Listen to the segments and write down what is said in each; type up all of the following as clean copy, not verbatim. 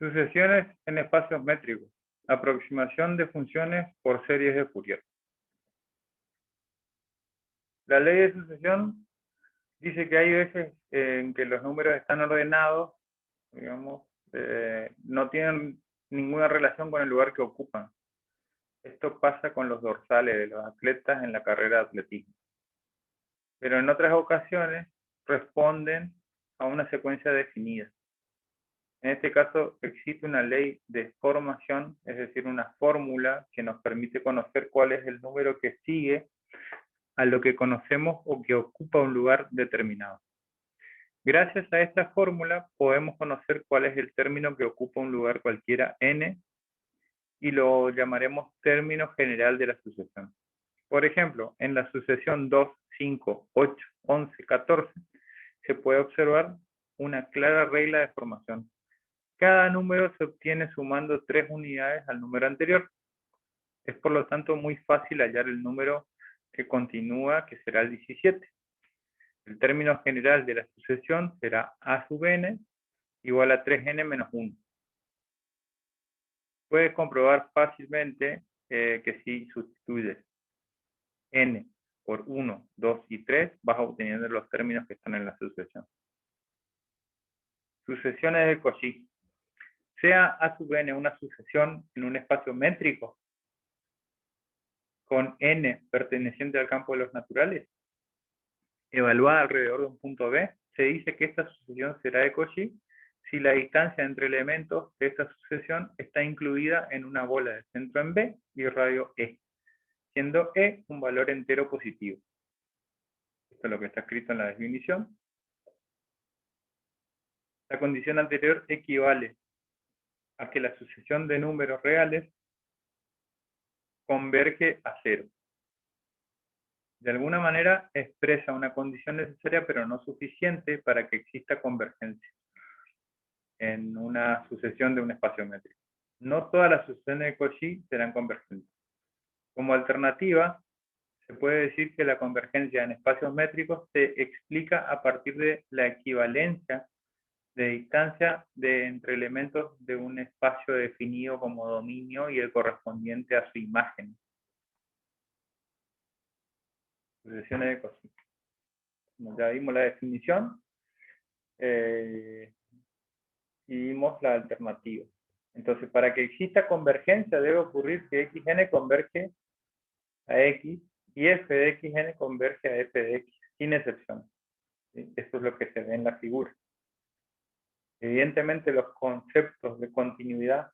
Sucesiones en espacios métricos. Aproximación de funciones por series de Fourier. La ley de sucesión dice que hay veces en que los números están ordenados, digamos, no tienen ninguna relación con el lugar que ocupan. Esto pasa con los dorsales de los atletas en la carrera de atletismo. Pero en otras ocasiones responden a una secuencia definida. En este caso existe una ley de formación, es decir, una fórmula que nos permite conocer cuál es el número que sigue a lo que conocemos o que ocupa un lugar determinado. Gracias a esta fórmula podemos conocer cuál es el término que ocupa un lugar cualquiera n y lo llamaremos término general de la sucesión. Por ejemplo, en la sucesión 2, 5, 8, 11, 14 se puede observar una clara regla de formación. Cada número se obtiene sumando 3 unidades al número anterior. Es por lo tanto muy fácil hallar el número que continúa, que será el 17. El término general de la sucesión será a sub n igual a 3n menos 1. Puedes comprobar fácilmente que si sustituyes n por 1, 2 y 3, vas obteniendo los términos que están en la sucesión. Sucesiones de Cauchy. Sea a sub n una sucesión en un espacio métrico con n perteneciente al campo de los naturales, evaluada alrededor de un punto B, se dice que esta sucesión será de Cauchy si la distancia entre elementos de esta sucesión está incluida en una bola de centro en B y radio E, siendo E un valor entero positivo. Esto es lo que está escrito en la definición. La condición anterior equivale a que la sucesión de números reales converge a cero. De alguna manera expresa una condición necesaria pero no suficiente para que exista convergencia en una sucesión de un espacio métrico. No todas las sucesiones de Cauchy serán convergentes. Como alternativa, se puede decir que la convergencia en espacios métricos se explica a partir de la equivalencia de distancia entre elementos de un espacio definido como dominio y el correspondiente a su imagen. Sucesiones de Cauchy. Como ya vimos la definición, y vimos la alternativa. Entonces, para que exista convergencia debe ocurrir que xn converge a x y f de xn converge a f de x, sin excepción. ¿Sí? Esto es lo que se ve en la figura. Evidentemente, los conceptos de continuidad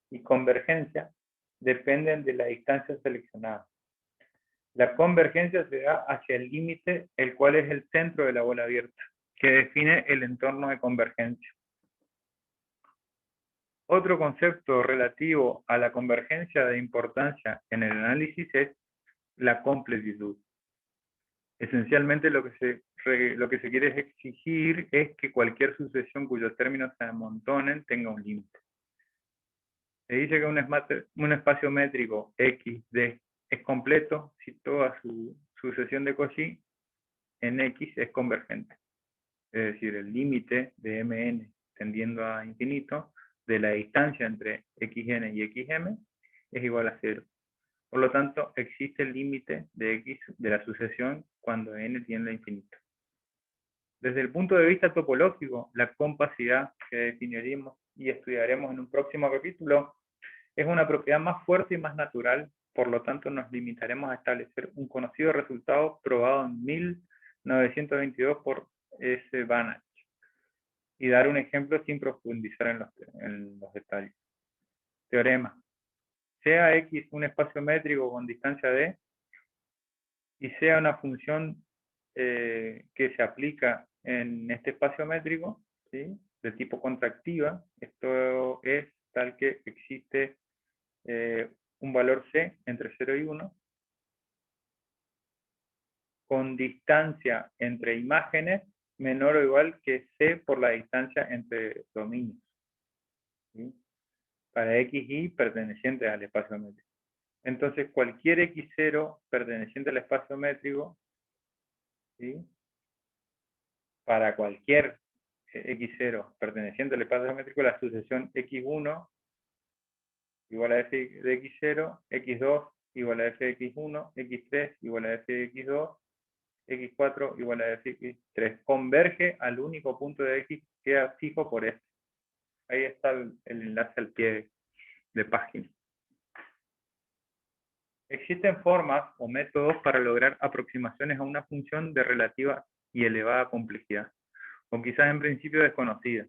y convergencia dependen de la distancia seleccionada. La convergencia se da hacia el límite, el cual es el centro de la bola abierta, que define el entorno de convergencia. Otro concepto relativo a la convergencia de importancia en el análisis es la completitud. Esencialmente lo que se quiere exigir es que cualquier sucesión cuyos términos se amontonen tenga un límite. Se dice que un espacio métrico XD es completo si toda su sucesión de Cauchy en X es convergente. Es decir, el límite de Mn tendiendo a infinito de la distancia entre xn y xm es igual a 0. Por lo tanto, existe el límite de x de la sucesión cuando n tiende a infinito. Desde el punto de vista topológico, la compacidad que definiremos y estudiaremos en un próximo capítulo es una propiedad más fuerte y más natural, por lo tanto nos limitaremos a establecer un conocido resultado probado en 1922 por S. Banach y dar un ejemplo sin profundizar en los detalles. Teorema. Sea X un espacio métrico con distancia D y sea una función que se aplica en este espacio métrico, ¿sí?, de tipo contractiva. Esto es tal que existe un valor C entre 0 y 1 con distancia entre imágenes menor o igual que C por la distancia entre dominios, ¿sí?, para xy pertenecientes al espacio métrico. Entonces, cualquier x0 perteneciente al espacio métrico, ¿sí?, para cualquier x0 perteneciente al espacio geométrico, la sucesión x1 igual a f de x0, x2 igual a f de x1, x3 igual a f de x2, x4 igual a f de x3. Converge al único punto de x que queda fijo por este. Ahí está el enlace al pie de página. Existen formas o métodos para lograr aproximaciones a una función de relativa y elevada complejidad, o quizás en principio desconocida.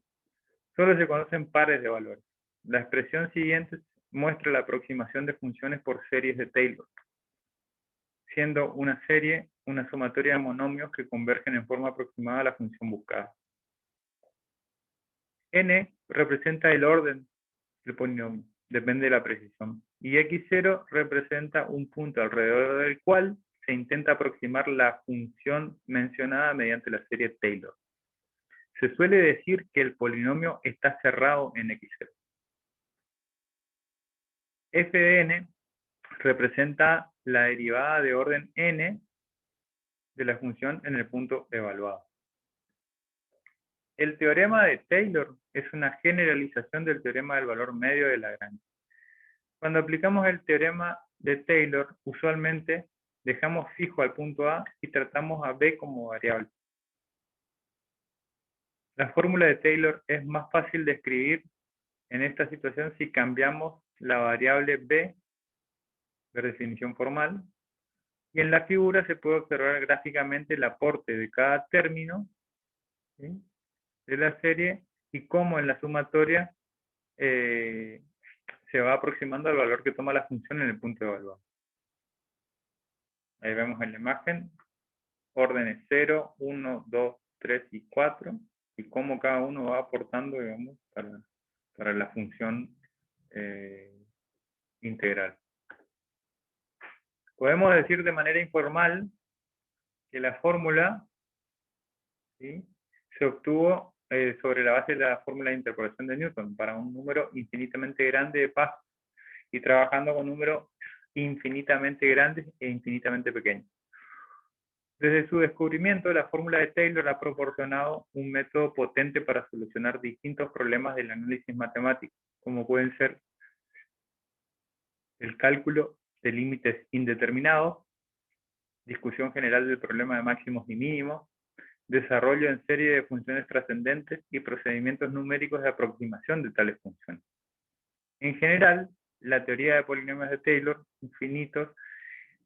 Solo se conocen pares de valores. La expresión siguiente muestra la aproximación de funciones por series de Taylor, siendo una serie una sumatoria de monomios que convergen en forma aproximada a la función buscada. N representa el orden del polinomio, depende de la precisión. Y x0 representa un punto alrededor del cual se intenta aproximar la función mencionada mediante la serie Taylor. Se suele decir que el polinomio está cerrado en x0. F de n representa la derivada de orden n de la función en el punto evaluado. El teorema de Taylor es una generalización del teorema del valor medio de Lagrange. Cuando aplicamos el teorema de Taylor, usualmente dejamos fijo al punto A y tratamos a B como variable. La fórmula de Taylor es más fácil de escribir en esta situación si cambiamos la variable B de definición formal, y en la figura se puede observar gráficamente el aporte de cada término, ¿sí?, de la serie y cómo en la sumatoria se va aproximando al valor que toma la función en el punto evaluado. Ahí vemos en la imagen órdenes 0, 1, 2, 3 y 4 y cómo cada uno va aportando, digamos, para la función integral. Podemos decir de manera informal que la fórmula, ¿sí?, se obtuvo sobre la base de la fórmula de interpolación de Newton para un número infinitamente grande de pasos y trabajando con números infinitamente grandes e infinitamente pequeños. Desde su descubrimiento, la fórmula de Taylor ha proporcionado un método potente para solucionar distintos problemas del análisis matemático, como pueden ser el cálculo de límites indeterminados, discusión general del problema de máximos y mínimos, desarrollo en serie de funciones trascendentes y procedimientos numéricos de aproximación de tales funciones. En general, la teoría de polinomios de Taylor infinitos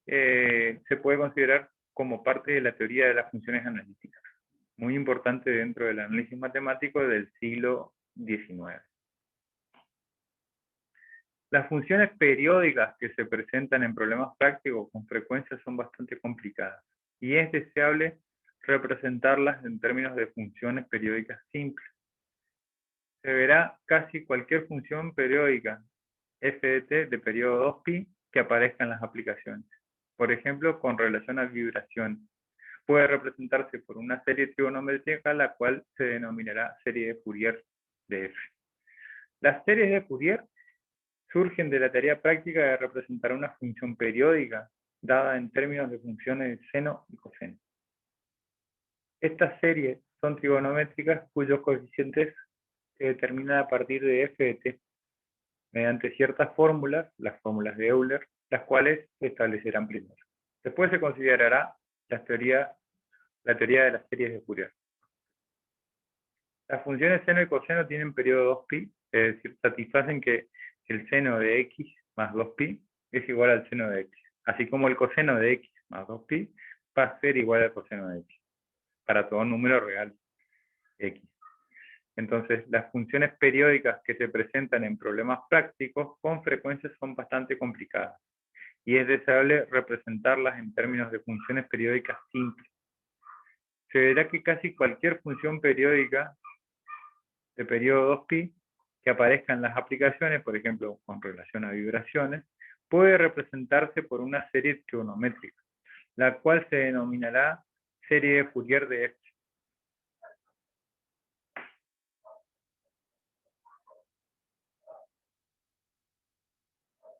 se puede considerar como parte de la teoría de las funciones analíticas, muy importante dentro del análisis matemático del siglo XIX. Las funciones periódicas que se presentan en problemas prácticos con frecuencia son bastante complicadas, y es deseable representarlas en términos de funciones periódicas simples. Se verá casi cualquier función periódica f de t de periodo 2π que aparezca en las aplicaciones. Por ejemplo, con relación a vibraciones. Puede representarse por una serie trigonométrica, la cual se denominará serie de Fourier de f. Las series de Fourier surgen de la tarea práctica de representar una función periódica dada en términos de funciones de seno y coseno. Estas series son trigonométricas cuyos coeficientes se determinan a partir de f de t mediante ciertas fórmulas, las fórmulas de Euler, las cuales se establecerán primero. Después se considerará la teoría de las series de Fourier. Las funciones seno y coseno tienen periodo 2π, es decir, satisfacen que el seno de x más 2π es igual al seno de x, así como el coseno de x más 2π va a ser igual al coseno de x, para todo número real x. Entonces, las funciones periódicas que se presentan en problemas prácticos con frecuencia son bastante complicadas, y es deseable representarlas en términos de funciones periódicas simples. Se verá que casi cualquier función periódica de periodo 2π que aparezca en las aplicaciones, por ejemplo, con relación a vibraciones, puede representarse por una serie trigonométrica, la cual se denominará serie de Fourier de f.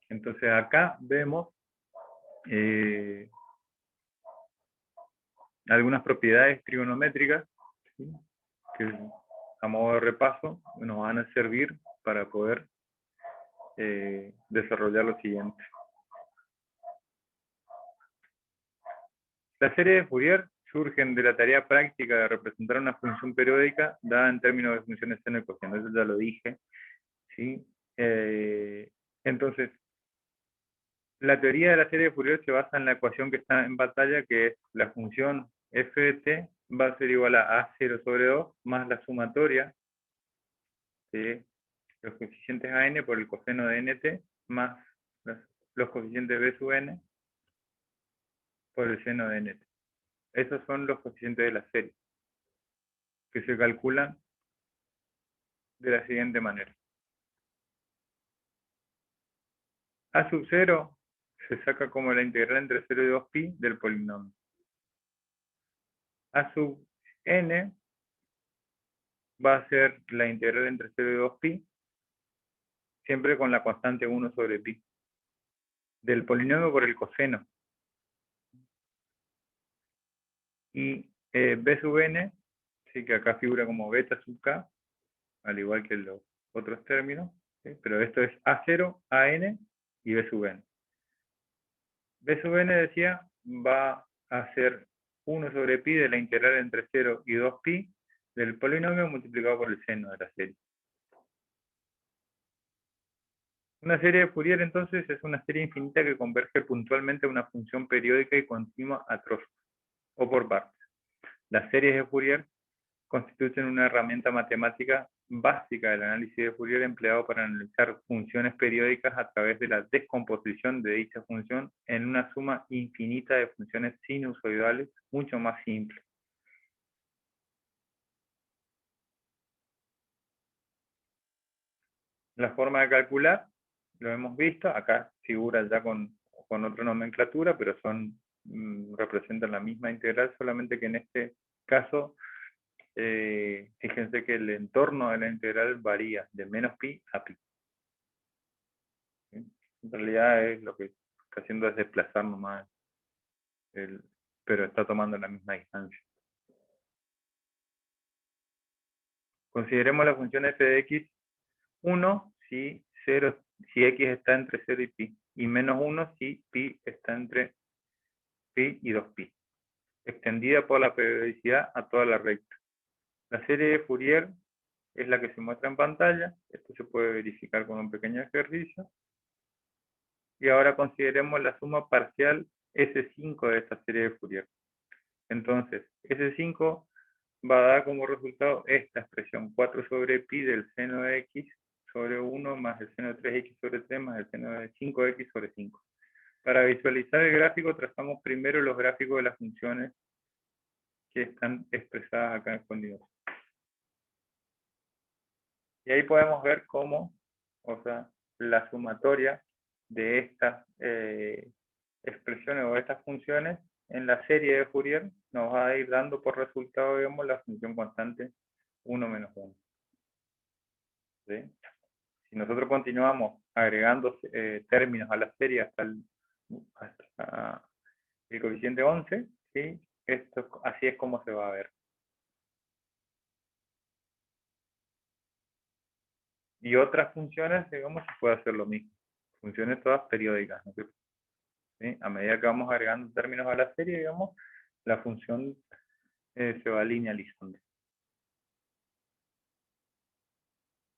Entonces acá vemos algunas propiedades trigonométricas, ¿sí?, que a modo de repaso, nos van a servir para poder desarrollar lo siguiente. Las series de Fourier surgen de la tarea práctica de representar una función periódica dada en términos de funciones seno y coseno. Eso ya lo dije, ¿sí? Entonces, la teoría de la serie de Fourier se basa en la ecuación que está en pantalla, que es la función f de t va a ser igual a A0 sobre 2 más la sumatoria de los coeficientes a n por el coseno de nt más los coeficientes b sub n por el seno de nt. Esos son los coeficientes de la serie, que se calculan de la siguiente manera. A sub 0 se saca como la integral entre 0 y 2pi del polinomio. A sub n va a ser la integral entre 0 y 2pi, siempre con la constante 1 sobre pi, del polinomio por el coseno. Y b sub n, sí, que acá figura como beta sub k, al igual que los otros términos, ¿sí? Pero esto es A0, AN y b sub n. B sub n, decía, va a ser 1 sobre pi de la integral entre 0 y 2pi del polinomio multiplicado por el seno de la serie. Una serie de Fourier, entonces, es una serie infinita que converge puntualmente a una función periódica y continua a trozos, o por partes. Las series de Fourier constituyen una herramienta matemática básica del análisis de Fourier empleado para analizar funciones periódicas a través de la descomposición de dicha función en una suma infinita de funciones sinusoidales mucho más simple. La forma de calcular, lo hemos visto, acá figura ya con otra nomenclatura, pero representan la misma integral, solamente que en este caso, fíjense que el entorno de la integral varía de menos pi a pi. ¿Sí? En realidad es lo que está haciendo es desplazar nomás, pero está tomando la misma distancia. Consideremos la función f de x 1 si x está entre 0 y pi, y menos 1 si pi está entre pi y 2pi, extendida por la periodicidad a toda la recta. La serie de Fourier es la que se muestra en pantalla. Esto se puede verificar con un pequeño ejercicio. Y ahora consideremos la suma parcial S5 de esta serie de Fourier. Entonces, S5 va a dar como resultado esta expresión, 4 sobre pi del seno de x sobre 1 más el seno de 3x sobre 3 más el seno de 5x sobre 5. Para visualizar el gráfico, trazamos primero los gráficos de las funciones que están expresadas acá escondidas. Y ahí podemos ver cómo, la sumatoria de estas expresiones o estas funciones en la serie de Fourier nos va a ir dando por resultado, digamos, la función constante 1 menos 1. ¿Sí? Si nosotros continuamos agregando términos a la serie hasta el coeficiente 11, ¿sí? Así es como se va a ver. Y otras funciones, digamos, se puede hacer lo mismo. Funciones todas periódicas, ¿no? ¿Sí? A medida que vamos agregando términos a la serie, digamos, la función se va linealizando.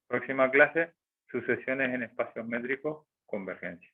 Próxima clase, sucesiones en espacios métricos, convergencia.